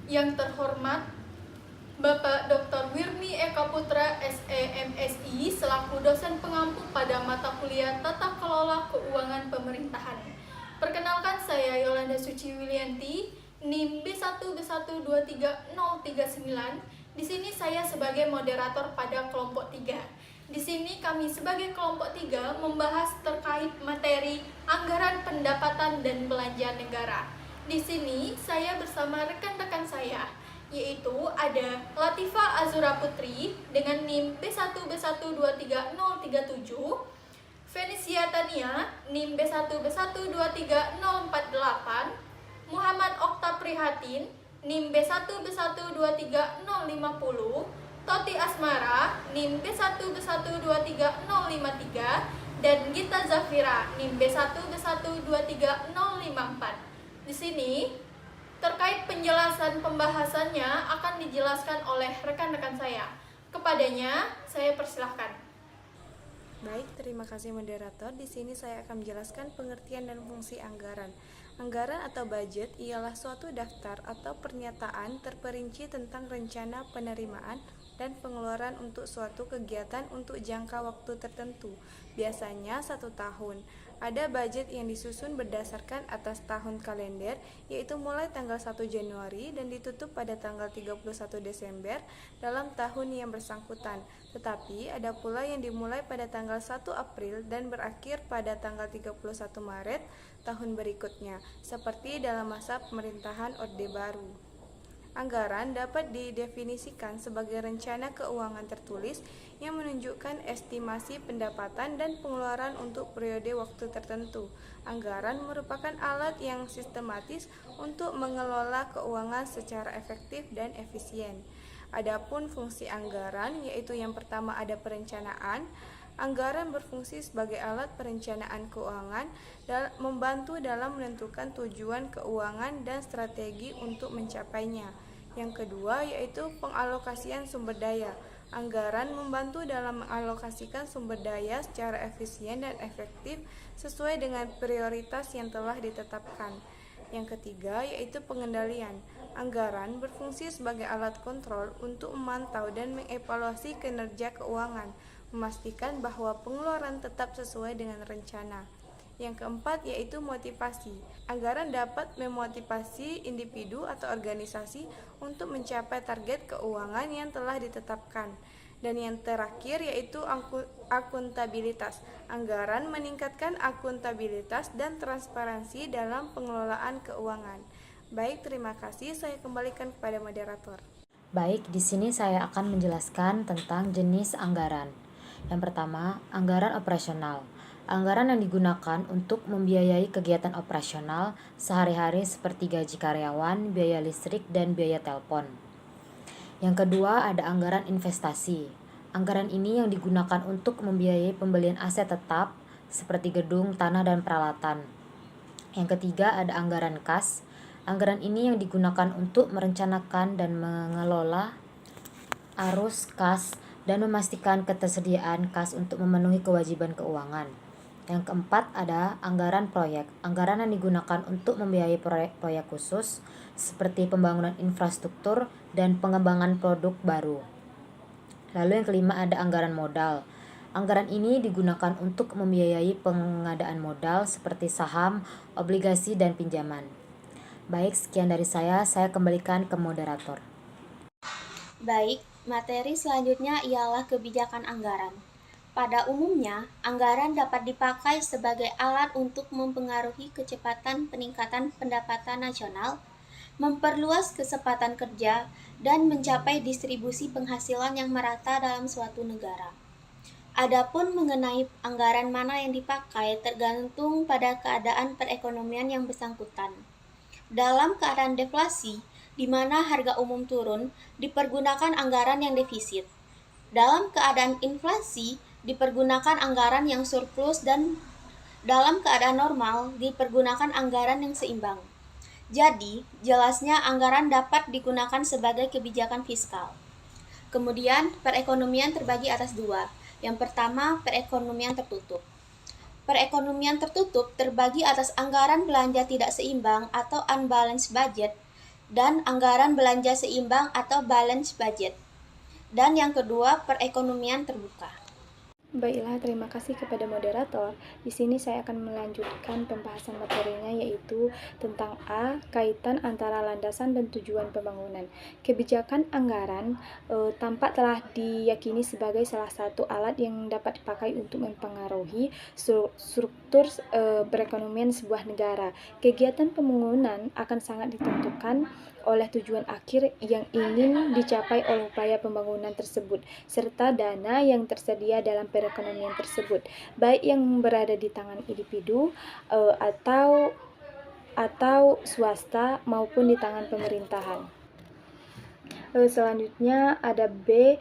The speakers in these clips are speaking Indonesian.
Yang terhormat Bapak Dr. Wirni Eka Putra, SEMSI, selaku dosen pengampu pada mata kuliah Tata Kelola Keuangan Pemerintahan. Perkenalkan, saya Yolanda Suci Wilianti, NIM B1B123039. Di sini saya sebagai moderator pada kelompok 3. Di sini kami sebagai kelompok 3 membahas terkait materi anggaran pendapatan dan belanja negara. Di sini saya bersama rekan-rekan saya, yaitu ada Latifa Azura Putri dengan NIM B1B123037, Felicia Tania NIM B1B123048, Muhammad Okta Prihatin NIM B1B123050, Toti Asmara NIM B1B123053, dan Gita Zafira NIM B1B12304. Di sini terkait penjelasan pembahasannya akan dijelaskan oleh rekan-rekan saya. Kepadanya, saya persilahkan. Baik, terima kasih moderator. Di sini saya akan menjelaskan pengertian dan fungsi anggaran. Anggaran atau budget ialah suatu daftar atau pernyataan terperinci tentang rencana penerimaan dan pengeluaran untuk suatu kegiatan untuk jangka waktu tertentu, biasanya 1 tahun. Ada budget yang disusun berdasarkan atas tahun kalender, yaitu mulai tanggal 1 Januari dan ditutup pada tanggal 31 Desember dalam tahun yang bersangkutan. Tetapi ada pula yang dimulai pada tanggal 1 April dan berakhir pada tanggal 31 Maret tahun berikutnya, seperti dalam masa pemerintahan Orde Baru. Anggaran dapat didefinisikan sebagai rencana keuangan tertulis yang menunjukkan estimasi pendapatan dan pengeluaran untuk periode waktu tertentu. Anggaran merupakan alat yang sistematis untuk mengelola keuangan secara efektif dan efisien. Adapun fungsi anggaran, yaitu yang pertama ada perencanaan. Anggaran berfungsi sebagai alat perencanaan keuangan dan membantu dalam menentukan tujuan keuangan dan strategi untuk mencapainya. Yang kedua yaitu pengalokasian sumber daya. Anggaran membantu dalam mengalokasikan sumber daya secara efisien dan efektif sesuai dengan prioritas yang telah ditetapkan. Yang ketiga yaitu pengendalian. Anggaran berfungsi sebagai alat kontrol untuk memantau dan mengevaluasi kinerja keuangan, memastikan bahwa pengeluaran tetap sesuai dengan rencana. Yang keempat yaitu motivasi. Anggaran dapat memotivasi individu atau organisasi untuk mencapai target keuangan yang telah ditetapkan. Dan yang terakhir yaitu akuntabilitas. Anggaran meningkatkan akuntabilitas dan transparansi dalam pengelolaan keuangan. Baik, terima kasih. Saya kembalikan kepada moderator. Baik, di sini saya akan menjelaskan tentang jenis anggaran. Yang pertama, anggaran operasional. Anggaran yang digunakan untuk membiayai kegiatan operasional sehari-hari seperti gaji karyawan, biaya listrik, dan biaya telepon. Yang kedua, ada anggaran investasi. Anggaran ini yang digunakan untuk membiayai pembelian aset tetap seperti gedung, tanah, dan peralatan. Yang ketiga, ada anggaran kas. Anggaran ini yang digunakan untuk merencanakan dan mengelola arus kas dan memastikan ketersediaan kas untuk memenuhi kewajiban keuangan. Yang keempat ada anggaran proyek. Anggaran yang digunakan untuk membiayai proyek-proyek khusus seperti pembangunan infrastruktur dan pengembangan produk baru. Lalu yang kelima ada anggaran modal. Anggaran ini digunakan untuk membiayai pengadaan modal seperti saham, obligasi, dan pinjaman. Baik, sekian dari saya kembalikan ke moderator. Baik, materi selanjutnya ialah kebijakan anggaran. Pada umumnya, anggaran dapat dipakai sebagai alat untuk mempengaruhi kecepatan peningkatan pendapatan nasional, memperluas kesempatan kerja, dan mencapai distribusi penghasilan yang merata dalam suatu negara. Adapun mengenai anggaran mana yang dipakai tergantung pada keadaan perekonomian yang bersangkutan. Dalam keadaan deflasi, di mana harga umum turun, dipergunakan anggaran yang defisit. Dalam keadaan inflasi, dipergunakan anggaran yang surplus, dan dalam keadaan normal dipergunakan anggaran yang seimbang. Jadi, jelasnya anggaran dapat digunakan sebagai kebijakan fiskal. Kemudian, perekonomian terbagi atas dua. Yang pertama, perekonomian tertutup. Perekonomian tertutup terbagi atas anggaran belanja tidak seimbang atau unbalanced budget dan anggaran belanja seimbang atau balance budget. Dan yang kedua, perekonomian terbuka. Baiklah, terima kasih kepada moderator. Di sini saya akan melanjutkan pembahasan materinya, yaitu tentang A, kaitan antara landasan dan tujuan pembangunan. Kebijakan anggaran tampak telah diyakini sebagai salah satu alat yang dapat dipakai untuk mempengaruhi struktur perekonomian sebuah negara. Kegiatan pembangunan akan sangat ditentukan oleh tujuan akhir yang ingin dicapai oleh upaya pembangunan tersebut, serta dana yang tersedia dalam perekonomian tersebut, baik yang berada di tangan individu atau swasta maupun di tangan pemerintahan. Selanjutnya ada B,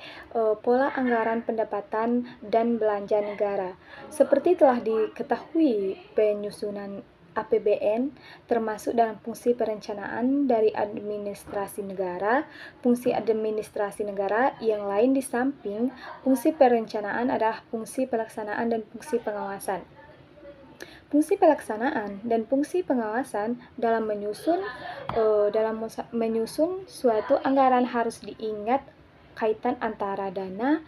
pola anggaran pendapatan dan belanja negara. Seperti telah diketahui, penyusunan APBN termasuk dalam fungsi perencanaan dari administrasi negara. Fungsi administrasi negara yang lain di samping fungsi perencanaan adalah fungsi pelaksanaan dan fungsi pengawasan. Fungsi pelaksanaan dan fungsi pengawasan dalam menyusun suatu anggaran harus diingat kaitan antara dana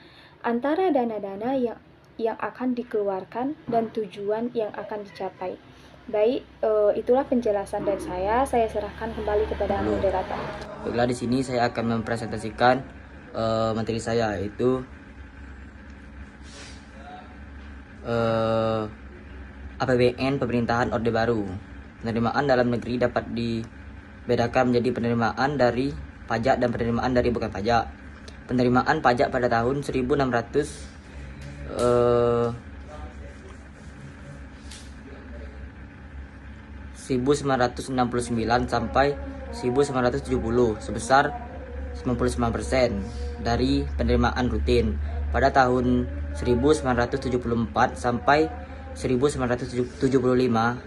yang akan dikeluarkan dan tujuan yang akan dicapai. Baik, itulah penjelasan dari saya. Saya serahkan kembali kepada moderator. Baiklah, di sini saya akan mempresentasikan materi saya, yaitu APBN Pemerintahan Orde Baru. Penerimaan dalam negeri dapat dibedakan menjadi penerimaan dari pajak dan penerimaan dari bukan pajak. Penerimaan pajak pada tahun 1969 sampai 1970 sebesar 99% dari penerimaan rutin. Pada tahun 1974 sampai 1975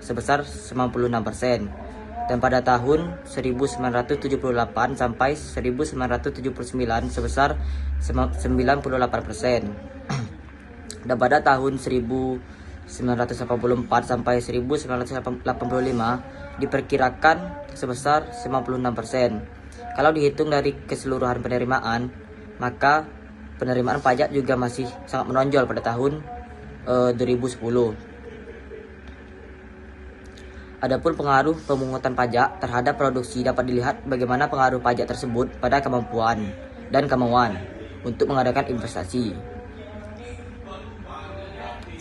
sebesar 96%. Dan pada tahun 1978 sampai 1979 sebesar 98%. Dan pada tahun 1984 sampai 1985 diperkirakan sebesar 96%. Kalau dihitung dari keseluruhan penerimaan, maka penerimaan pajak juga masih sangat menonjol pada tahun 2010. Adapun pengaruh pemungutan pajak terhadap produksi dapat dilihat bagaimana pengaruh pajak tersebut pada kemampuan dan kemauan untuk mengadakan investasi.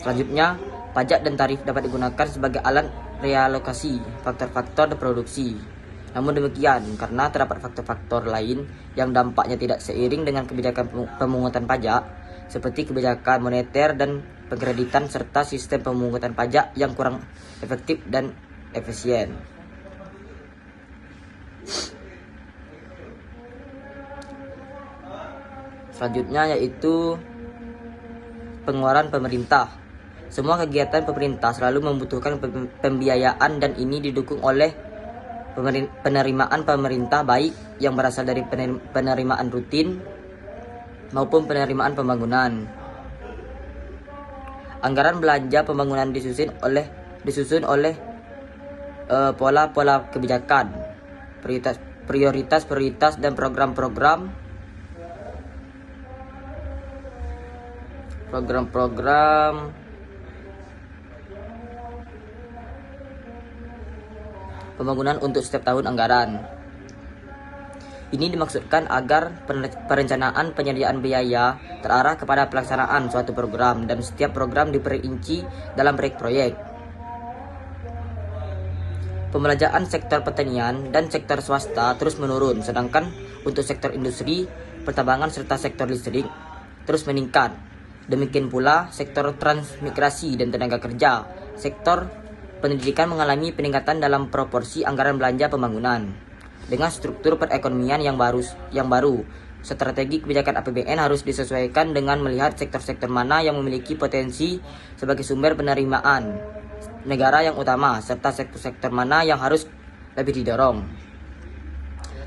Selanjutnya, pajak dan tarif dapat digunakan sebagai alat realokasi faktor-faktor produksi. Namun demikian, karena terdapat faktor-faktor lain yang dampaknya tidak seiring dengan kebijakan pemungutan pajak, seperti kebijakan moneter dan pengkreditan serta sistem pemungutan pajak yang kurang efektif dan efisien. Selanjutnya yaitu pengeluaran pemerintah. Semua kegiatan pemerintah selalu membutuhkan pembiayaan dan ini didukung oleh penerimaan pemerintah baik yang berasal dari penerimaan rutin maupun penerimaan pembangunan. Anggaran belanja pembangunan disusun oleh pola-pola kebijakan, prioritas dan program-program pembangunan untuk setiap tahun anggaran. Ini dimaksudkan agar perencanaan penyediaan biaya terarah kepada pelaksanaan suatu program dan setiap program diperinci dalam proyek-proyek. Pembelanjaan sektor pertanian dan sektor swasta terus menurun, sedangkan untuk sektor industri, pertambangan serta sektor listrik terus meningkat. Demikian pula sektor transmigrasi dan tenaga kerja. Sektor pendidikan mengalami peningkatan dalam proporsi anggaran belanja pembangunan. Dengan struktur perekonomian yang baru, strategi kebijakan APBN harus disesuaikan dengan melihat sektor-sektor mana yang memiliki potensi sebagai sumber penerimaan negara yang utama, serta sektor-sektor mana yang harus lebih didorong.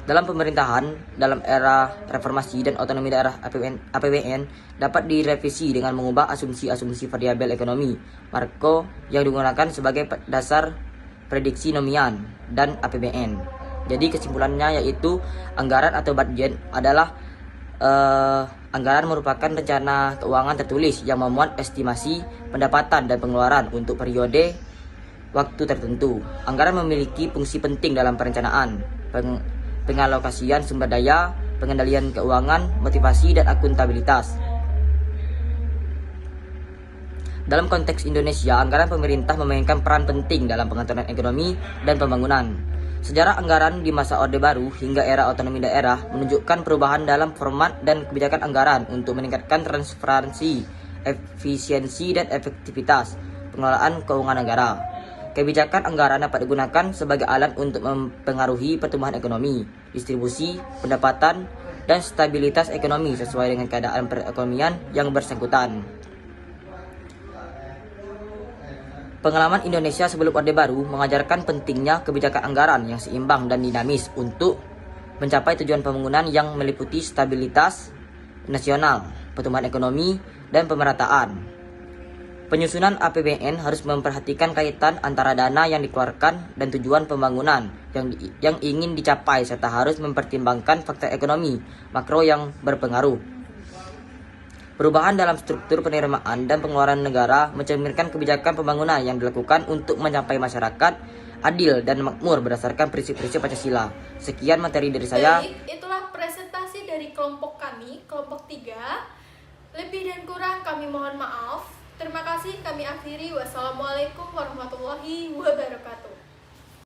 Dalam pemerintahan, dalam era reformasi dan otonomi daerah, APBN dapat direvisi dengan mengubah asumsi-asumsi variabel ekonomi makro yang digunakan sebagai dasar prediksi nominal dan APBN. Jadi kesimpulannya yaitu anggaran atau budget adalah anggaran merupakan rencana keuangan tertulis yang memuat estimasi pendapatan dan pengeluaran untuk periode waktu tertentu. Anggaran memiliki fungsi penting dalam perencanaan, pengalokasian sumber daya, pengendalian keuangan, motivasi, dan akuntabilitas. Dalam konteks Indonesia, anggaran pemerintah memainkan peran penting dalam pengaturan ekonomi dan pembangunan. Sejarah anggaran di masa Orde Baru hingga era otonomi daerah menunjukkan perubahan dalam format dan kebijakan anggaran untuk meningkatkan transparansi, efisiensi, dan efektivitas pengelolaan keuangan negara. Kebijakan anggaran dapat digunakan sebagai alat untuk mempengaruhi pertumbuhan ekonomi, distribusi, pendapatan, dan stabilitas ekonomi sesuai dengan keadaan perekonomian yang bersangkutan. Pengalaman Indonesia sebelum Orde Baru mengajarkan pentingnya kebijakan anggaran yang seimbang dan dinamis untuk mencapai tujuan pembangunan yang meliputi stabilitas nasional, pertumbuhan ekonomi, dan pemerataan. Penyusunan APBN harus memperhatikan kaitan antara dana yang dikeluarkan dan tujuan pembangunan yang ingin dicapai serta harus mempertimbangkan faktor ekonomi makro yang berpengaruh. Perubahan dalam struktur penerimaan dan pengeluaran negara mencerminkan kebijakan pembangunan yang dilakukan untuk mencapai masyarakat adil dan makmur berdasarkan prinsip-prinsip Pancasila. Sekian materi dari saya. Baik, itulah presentasi dari kelompok kami, kelompok 3. Lebih dan kurang kami mohon maaf. Terima kasih, kami akhiri. Wassalamualaikum warahmatullahi wabarakatuh.